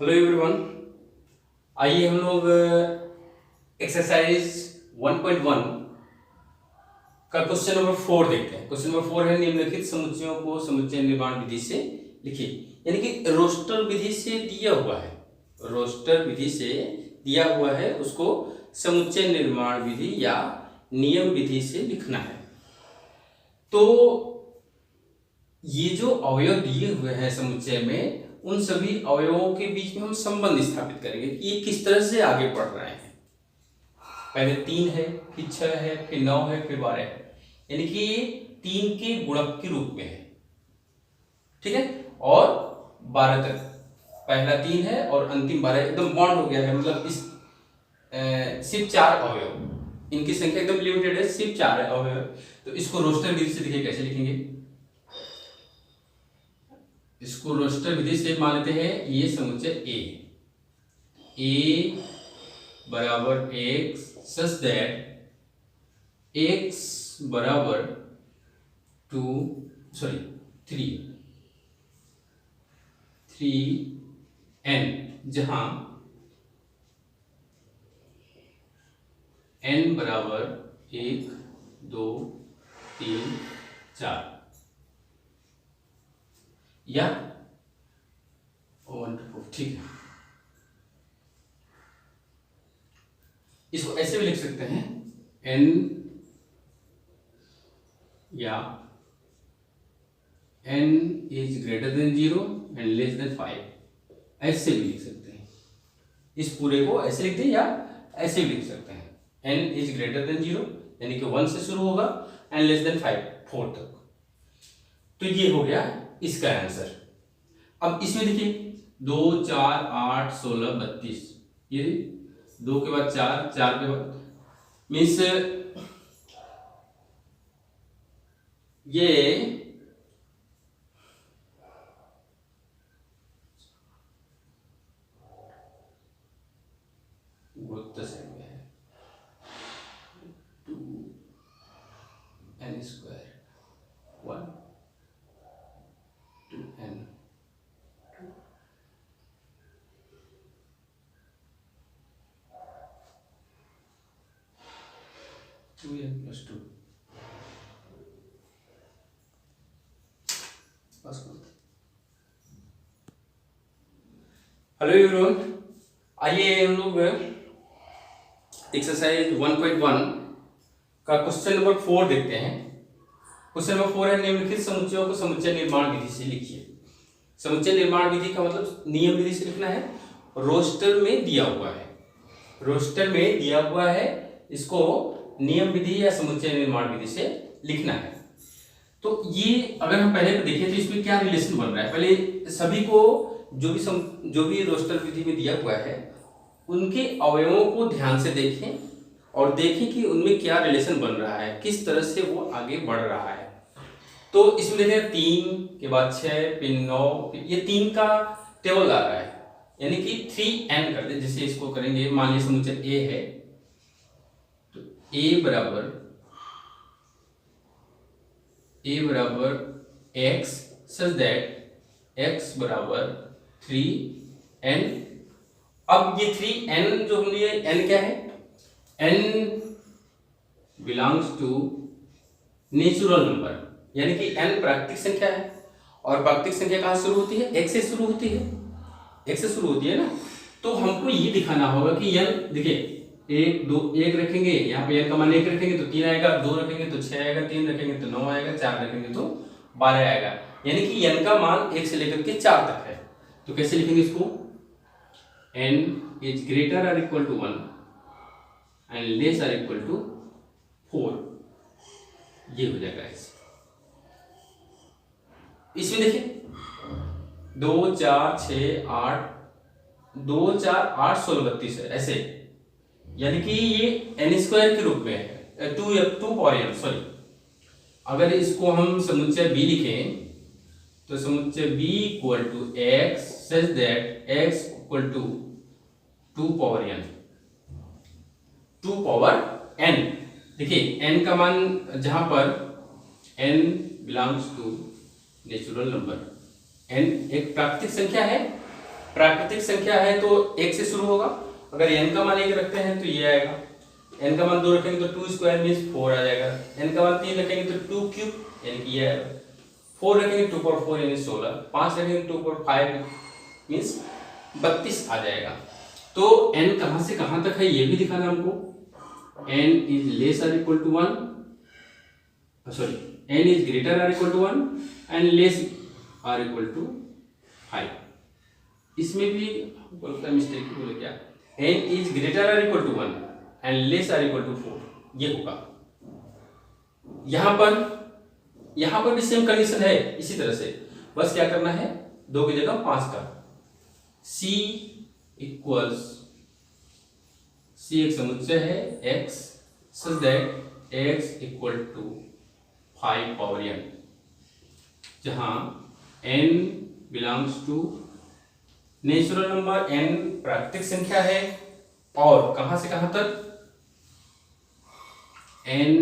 Hello everyone. आइए हम लोग एक्सरसाइज 1.1 का क्वेश्चन नंबर 4 देखते हैं। क्वेश्चन नंबर 4 है निम्नलिखित समुच्चयों को समुच्चय निर्माण विधि से लिखिए। यानी कि रोस्टर विधि से दिया हुआ है, रोस्टर विधि से दिया हुआ है, उसको समुच्चय निर्माण विधि या नियम विधि से लिखना है। तो ये जो अवयव दिए हुए हैं समुच्चय में, उन सभी अवयवों के बीच में हम संबंध स्थापित करेंगे कि ये किस तरह से आगे बढ़ रहे हैं। पहले 3 है, फिर 6 है, फिर 9 है, फिर 12 है, यानी कि ये 3 के गुणक के रूप में है, ठीक है। और 12 तक पहला 3 है और अंतिम 12 एकदम बॉन्ड हो गया है, मतलब इस सिर्फ 4 अवयव, इनकी संख्या एकदम लिमिटेड है, सिर्फ 4 अवयव। तो इसको रोस्टर विधि से देखिए कैसे लिखेंगे। इसको रोस्टर विधि से मान लेते हैं ये समुच्चय ए बराबर x सच दैट x बराबर 3n, जहां n बराबर 1 2 3 4 या 1 2, ठीक है। इसको ऐसे भी लिख सकते हैं n या n is greater than 0 and less than 5, ऐसे भी लिख सकते हैं। इस पूरे को ऐसे लिख दें या ऐसे भी लिख सकते हैं। n इज ग्रेटर देन 0 यानी कि 1 से शुरू होगा एंड लेस देन 5 4 तक। तो ये हो गया इसका आंसर। अब इसमें देखिए 2 4 8 16 32, ये 2 के बाद 4 4 के बाद मीन्स ये गुरुत्व से में है 2n स्क्वायर 1 2n 2n + 2 बस। हेलो एवरीवन, आइए हम लोग एक्सरसाइज 1.1 का क्वेश्चन नंबर 4 देखते हैं। क्वेश्चन नंबर 4 है निम्नलिखित समुच्चयों को समुच्चय निर्माण विधि से लिखिए। समुच्चय निर्माण विधि का मतलब नियम विधि से लिखना है। रोस्टर में दिया हुआ है, रोस्टर में दिया हुआ है, इसको नियम विधि या समुच्चय निर्माण विधि से लिखना है। तो ये अगर हम पहले देखें तो इसमें क्या रिलेशन बन रहा है, पहले सभी को जो भी रोस्टर विधि में दिया हुआ है उनके अवयवों को ध्यान से देखें और देखें कि उनमें क्या रिलेशन बन रहा है, किस तरह से वो आगे बढ़ रहा है। तो इसमें देखें 3 के बाद 6 फिर 9, ये 3 का टेबल आ रहा है, यानी कि 3n कर दे। जैसे इसको करेंगे, मान लीजिए समुच्चय A है, तो A बराबर x सच दैट x बराबर 3n। अब ये 3n जो हम लिए, n क्या है, n belongs to natural number, यानी कि n प्राकृतिक संख्या है। और प्राकृतिक संख्या कहाँ शुरू होती है, x से शुरू होती है, x से शुरू होती है ना। तो हमको ये दिखाना होगा कि n, देखिए 1 2 1 रखेंगे, यहाँ पे n का मान 1 रखेंगे तो 3 आएगा, 2 रखेंगे तो 6 आएगा, 3 रखेंगे तो 9 आएगा, 4 रखेंगे तो 12 आएगा, यानी कि n का मान 1 से लेकर के 4 तक है। तो कैसे लिखेंगे इसको, n इज ग्रेटर और इक्वल टू 1 एंड लेस और इक्वल टू 4, ये हो जाएगा ऐसे। इसमें देखिए 2 4 6 8 2 4 8 16 32 है ऐसे, यानी कि ये n स्क्वायर के रूप में है, 2 पावर n, सॉरी। अगर इसको हम समुच्चय B लिखें तो समुच्चय B equal to x such that x equal to 2 power n। देखिए n का मान, जहां पर n belongs to natural number, n एक प्राकृतिक संख्या है प्राकृतिक संख्या है तो 1 से शुरू होगा, अगर n का मान 1 रखते हैं तो ये आएगा, n का मान 2 रखेंगे तो 2 स्क्वायर मीन्स 4 आ जाएगा, n का मान 3 रखेंगे तो 2 क्यूब यानी कि ये आएगा, 4 रखेंगे 2 पावर 4 यानी 16, 5 रखेंगे 2 पावर 5 मीन्स 32 आ जाएगा। तो n कहां से कहां तक है ये भी दिखाना हमको, n is less or equal to 1, sorry n is greater or equal to 1 and less or equal to 5। इसमें भी बोलता है मिस्टेक बोले क्या, n is greater or equal to 1 and less or equal to 4 ये होगा। यहां पर भी सेम कंडीशन है, इसी तरह से बस क्या करना है, 2 की जगह 5 का c इक्वल्स, c एक समुच्चय है x such that x equal to 5 power n, जहां n belongs to natural number, n प्राकृतिक संख्या है और कहां से कहां तक, n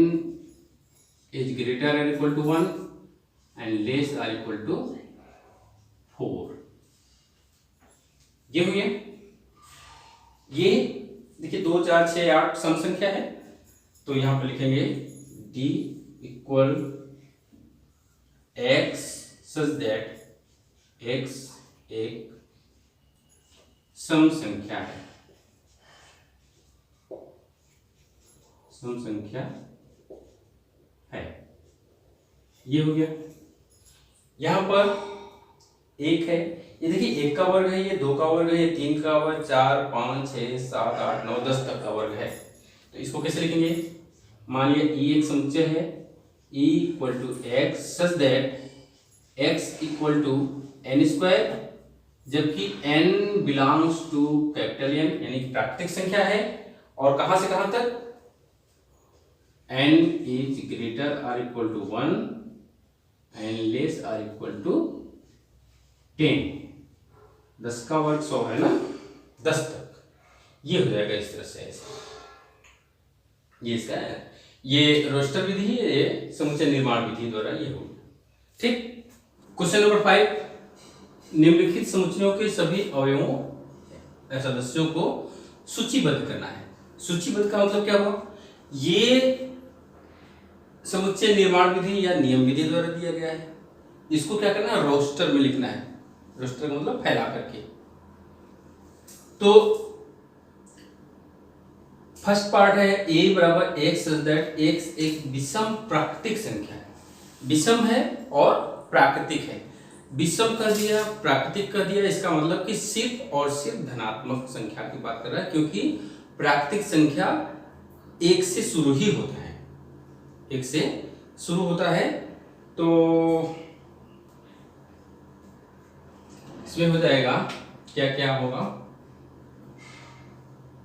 is greater or equal to 1 and less or equal to 4। ये हो गया। ये देखिए 2 4 6 8 सम संख्या है, तो यहां पर लिखेंगे d equal x such that x एक सम संख्या है, सम संख्या है। ये हो गया। यहां पर 1 है, ये देखिए 1 का वर्ग है, ये 2 का वर्ग है, ये 3 का वर्ग, 4 5 6 7 8 9 10 तक का वर्ग है। तो इसको कैसे लिखेंगे, मान लिया e एक समुच्चय है, e equal to x such that x equal to n square, जबकि n belongs to capital N यानी प्राकृतिक संख्या है, और कहां से कहां तक, n is greater or equal to 1 and less or equal to 10। 10 का वर्ग 100 है ना, 10 तक ये हो जाएगा इस तरह से, ऐसे ये इसका है। ये रोस्टर विधि है, ये समुच्चय निर्माण विधि द्वारा ये होगा। ठीक। क्वेश्चन नंबर 5, निम्नलिखित समुच्चयों के सभी अवयवों सदस्यों को सूचीबद्ध करना है। सूचीबद्ध का मतलब क्या हुआ, ये समुच्चय निर्माण विधि या नियम विधि द्वारा दिया गया है, इसको क्या करना है, रोस्टर में लिखना है। रोस्टर का मतलब फैला करके। तो फर्स्ट पार्ट है a बराबर x सच दैट x एक विषम प्राकृतिक संख्या है, विषम है और प्राकृतिक है। विषम कर दिया, प्राकृतिक कर दिया, इसका मतलब कि सिर्फ और सिर्फ धनात्मक संख्या की बात कर रहा है, क्योंकि प्राकृतिक संख्या 1 से शुरू ही होता है, 1 से शुरू होता है। तो इसमें हो जाएगा क्या क्या होगा,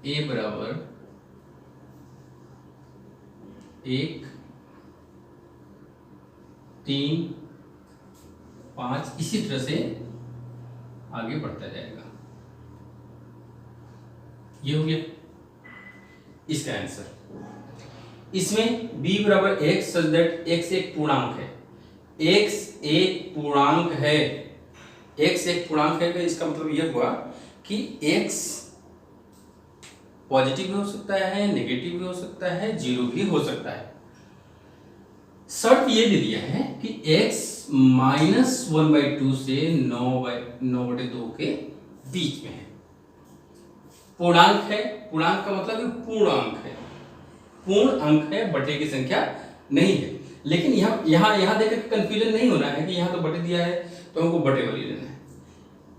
a बराबर 1 3 5 इसी तरह से आगे बढ़ता जाएगा। ये हो गया इसका आंसर। इसमें b बराबर x सच दैट x एक पूर्णांक है, x एक पूर्णांक है, x एक पूर्णांक है, तो इसका मतलब यह हुआ कि x पॉजिटिव भी हो सकता है, नेगेटिव भी हो सकता है, जीरो भी हो सकता है। शर्त ये दे दिया है कि x -1/2 से 9/2 के बीच में है। पूर्णांक है, पूर्णांक का मतलब पूर्ण अंक है, पूर्ण अंक है, बटे की संख्या नहीं है। लेकिन यहाँ देख के कंफ्यूजन नहीं होना है कि यहाँ तो बटे दिया है तो हमको बटे वाली लेना है।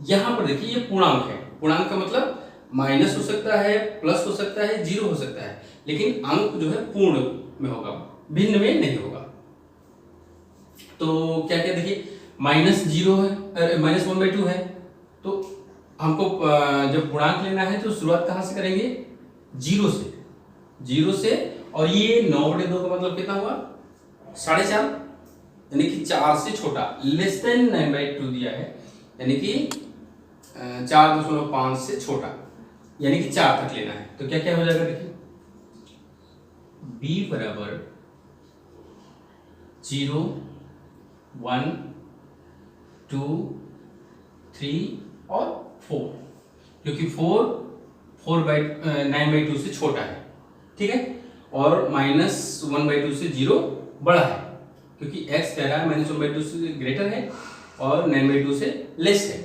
यहाँ पर देखिए ये पूर्णांक है, पूर्णांक का मतलब माइनस हो सकता है, प्लस हो सकता है, जीरो हो सकता है, लेकिन अंक जो है पूर्ण में होगा, भिन्न में नहीं होगा। तो क्या क्या देखिए -0 है, -1/2 है, तो हमको जब पूर्णांक लेना है तो शुरुआत कहां से करेंगे, 0 से, 0 से। और ये 9/2 का मतलब कितना हुआ, 4.5, यानी कि 4 से छोटा, लेस देन 9/2 दिया है, यानी कि 4.5 से छोटा, यानी कि 4 तक लेना है। तो क्या क्या हो जाएगा देखिए, b बराबर 0 1 2 3 और 4। क्योंकि 9/2 से छोटा है, ठीक है, और -1/2 से 0 बड़ा है, क्योंकि x कह रहा है -1/2 से ग्रेटर है और 9/2 से लेस है।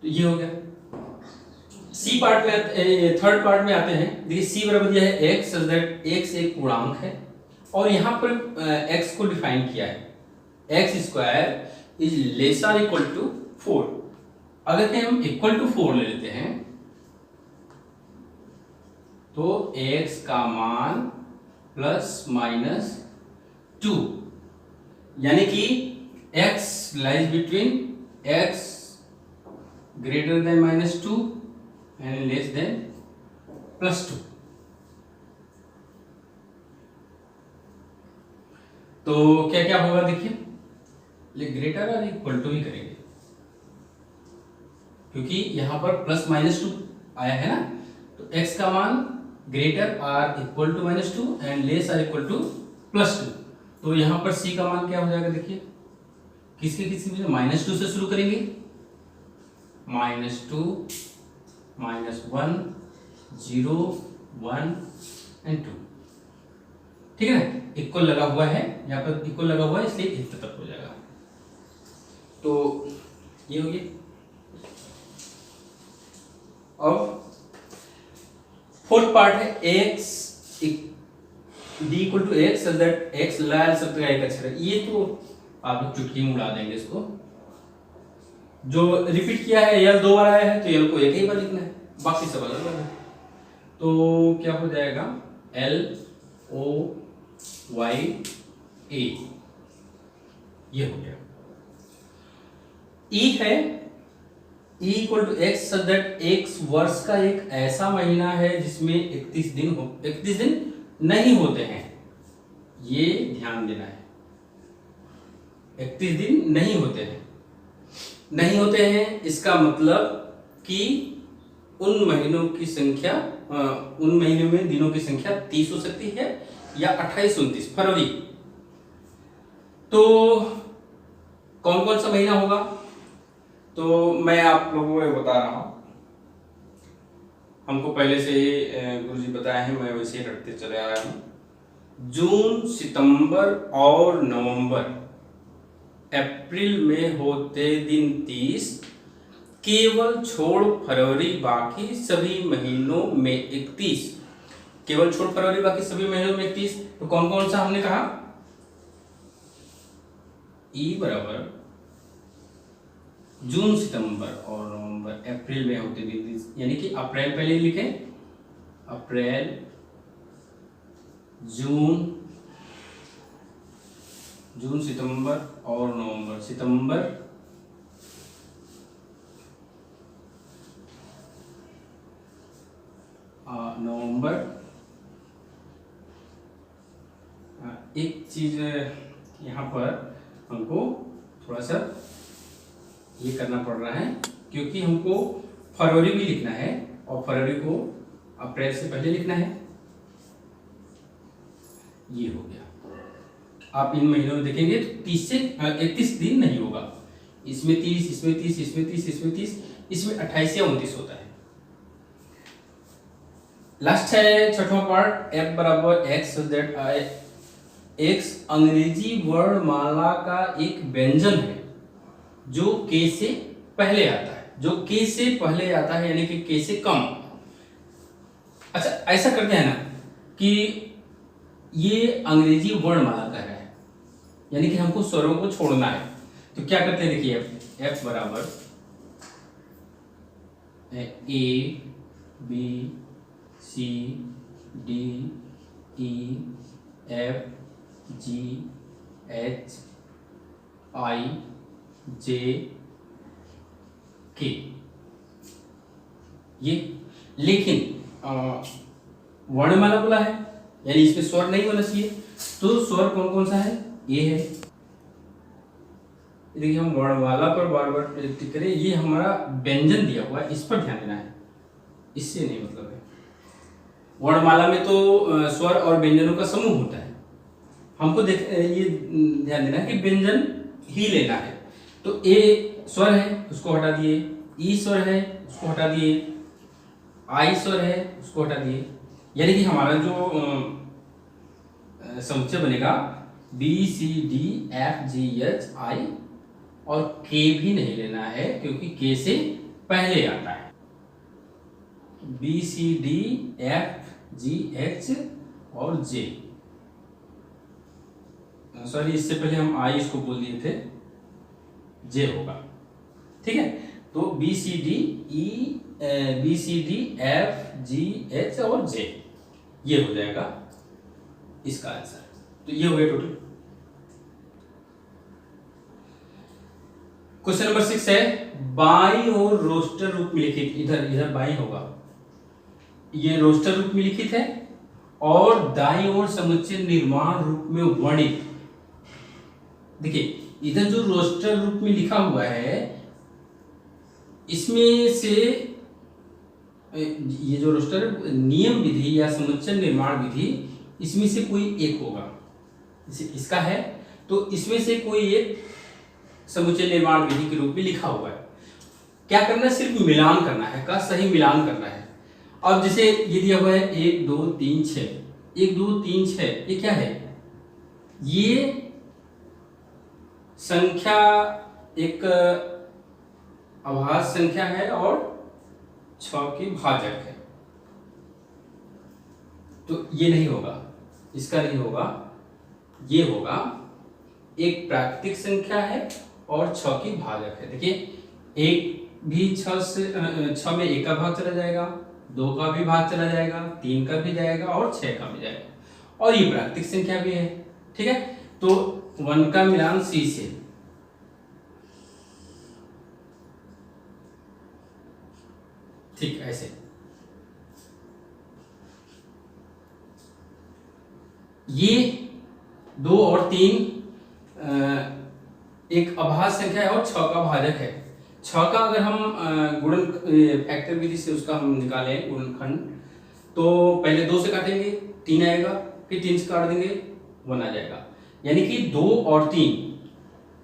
तो ये हो गया। सी पार्ट में, थर्ड पार्ट में आते हैं। देखिए सी बराबर यह है x सच दैट x एक पूर्णांक है और यहाँ पर x को डिफाइन किया है x² is lesser equal to 4। अगर कि हम इक्वल टू 4 ले लेते हैं तो x का मान ±2, यानी कि x lies between x greater than -2 and less than +2। तो क्या क्या होगा देखिए, ग्रेटर और इक्वल टू ही करेंगे, क्योंकि यहां पर +-2 आया है ना, तो x का मान greater or equal to -2 and less or equal to +2। तो यहां पर c का मान क्या हो जाएगा देखिए, किसके -2 से शुरू करेंगे, -2 -1 0 1 एंड 2, ठीक है ना, इक्वल लगा हुआ है, यहाँ पर इक्वल लगा हुआ है इसलिए इतना तक हो जाएगा। तो ये हो गया। अब फोर्थ पार्ट है x d equal to x such that x लाल शब्द का एक अक्षर है। ये तो आप लोग चुटकी में उड़ा देंगे इसको, जो रिपीट किया है l 2 बार आया है तो l को एक ही बार लिखना है, बाकी सब अलग अलग है। तो क्या हो जाएगा, LOYA, ये हो गया। E है E equal to x such that x वर्ष का एक ऐसा महीना है जिसमें 31 दिन नहीं होते हैं, ये ध्यान देना है। 31 दिन नहीं होते हैं, इसका मतलब कि उन महीनों की संख्या, उन महीनों में दिनों की संख्या 30 हो सकती है या 28 29 फरवरी। तो कौन कौन सा महीना होगा, तो मैं आप लोगों को बता रहा हूं, हमको पहले से ही गुरुजी बताया है, मैं वैसे ही रटते चले आया हूं। जून सितंबर और नवंबर, अप्रैल में होते दिन 30, केवल छोड़ फरवरी बाकी सभी महीनों में 31, केवल छोड़ फरवरी बाकी सभी महीनों में 31। तो कौन कौन सा हमने कहा, ई बराबर जून सितंबर और नवंबर, अप्रैल में होते दिन 30, यानी कि अप्रैल पहले लिखें, अप्रैल जून सितंबर और नवंबर, सितंबर नवंबर। एक चीज यहाँ पर हमको थोड़ा सा ये करना पड़ रहा है, क्योंकि हमको फरवरी भी लिखना है और फरवरी को अप्रैल से पहले लिखना है। ये हो गया। आप इन महीनों में देखेंगे तो 30 से 31 दिन नहीं होगा, इसमें 30, इसमें 30, इसमें 30, इसमें 30, इसमें 28 या 29 होता है। लास्ट है छठवां पार्ट, f बराबर x दैट x अंग्रेजी वर्णमाला का एक व्यंजन है जो k से पहले आता है, यानी कि k से कम। अच्छा, ऐसा करते हैं ना कि ये अंग्रेजी वर्णमाला का है, यानी कि हमको स्वरों को छोड़ना है। तो क्या करते हैं, देखिए f बराबर A B C D E F G H I J K, ये लेकिन वर्णमाला बोला है, यानी इसमें स्वर नहीं होना चाहिए। तो स्वर कौन कौन सा है, ये है। देखिए हम वर्णमाला पर बार बार टिक करें, ये हमारा व्यंजन दिया हुआ है, इस पर ध्यान देना है, इससे नहीं मतलब है। वर्णमाला में तो स्वर और व्यंजनों का समूह होता है, हमको ये ध्यान देना है कि व्यंजन ही लेना है। तो ए स्वर है उसको हटा दिए, ई स्वर है उसको हटा दिए, आई स्वर है उसको हटा दिए, यानी कि हमारा जो समुच्चय बनेगा B C D F G H I, और के भी नहीं लेना है क्योंकि के से पहले आता है। B C D F G H और जे, सॉरी इससे पहले हम आई इसको बोल दिए थे, जे होगा, ठीक है। तो B C D E, B C D F G H और जे, ये हो जाएगा इसका आंसर। तो ये हो गया टोटल। क्वेश्चन नंबर 6 है, बाई और रोस्टर रूप में लिखित, इधर इधर बाई होगा, ये रोस्टर रूप में लिखित है, और दाई और समुच्चय निर्माण रूप में वर्णित। देखिए इधर जो रोस्टर रूप में लिखा हुआ है, इसमें से ये जो रोस्टर नियम विधि या समुच्चय निर्माण विधि, इसमें से कोई एक होगा, इसका है तो इसमें से कोई एक समुच्चय निर्माण विधि के रूप में लिखा हुआ है। क्या करना है, सिर्फ मिलान करना है, का सही मिलान करना है। अब जैसे ये दिया हुआ है 1 2 3 6, 1 2 3 6, ये क्या है, ये संख्या एक अभाज्य संख्या है और 6 की भाजक है, तो ये नहीं होगा, इसका नहीं होगा, ये होगा एक प्राकृतिक संख्या है और 6 की भाजक है। देखिए एक भी 6 में 1 का भाग चला जाएगा, 2 का भी भाग चला जाएगा, 3 का भी जाएगा और 6 का भी जाएगा, और ये प्राकृतिक संख्या भी है, ठीक है। तो 1 का मिलान सी से, ठीक ऐसे। ये 2 और 3 एक अभाज्य संख्या है और 6 का भाजक है। 6 का अगर हम गुणन फैक्टर विधि से उसका हम निकालें गुणनखंड, तो पहले 2 से काटेंगे 3 आएगा, फिर 3 से काट देंगे 1 आ जाएगा, यानी कि 2 और 3,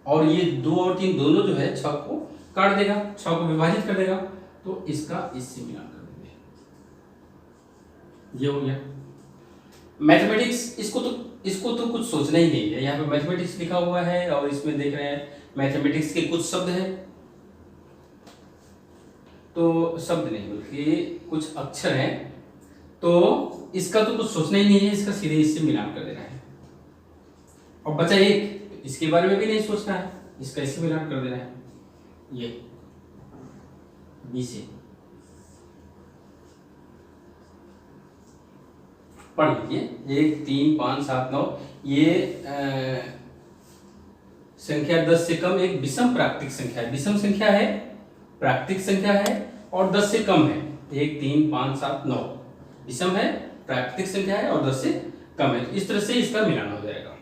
और ये 2 और 3 दोनों जो है 6 को काट देगा, 6 को विभाजित कर देगा, तो इसका इससे मिलान कर देंगे, ये हो गया। मैथमेटिक्स, इसको तो कुछ सोचना ही नहीं है, यहाँ पे मैथमेटिक्स लिखा हुआ है और इसमें देख रहे हैं मैथमेटिक्स के कुछ शब्द हैं, तो शब्द नहीं बल्कि कुछ अक्षर हैं, तो इसका तो कुछ सोचना ही नहीं है, इसका सीधे इससे मिलान कर देना है। और बचा एक, इसके बारे में भी नहीं सोचना है, इसका इससे मिलान कर देना है, ये बी से पढ़ लीजिए। 1 3 5 7 9, ये संख्या 10 से कम एक विषम प्राकृतिक संख्या है, विषम संख्या है, प्राकृतिक संख्या है और 10 से कम है। 1 3 5 7 9 विषम है, प्राकृतिक संख्या है और 10 से कम है, तो इस तरह से इसका मिलान हो जाएगा।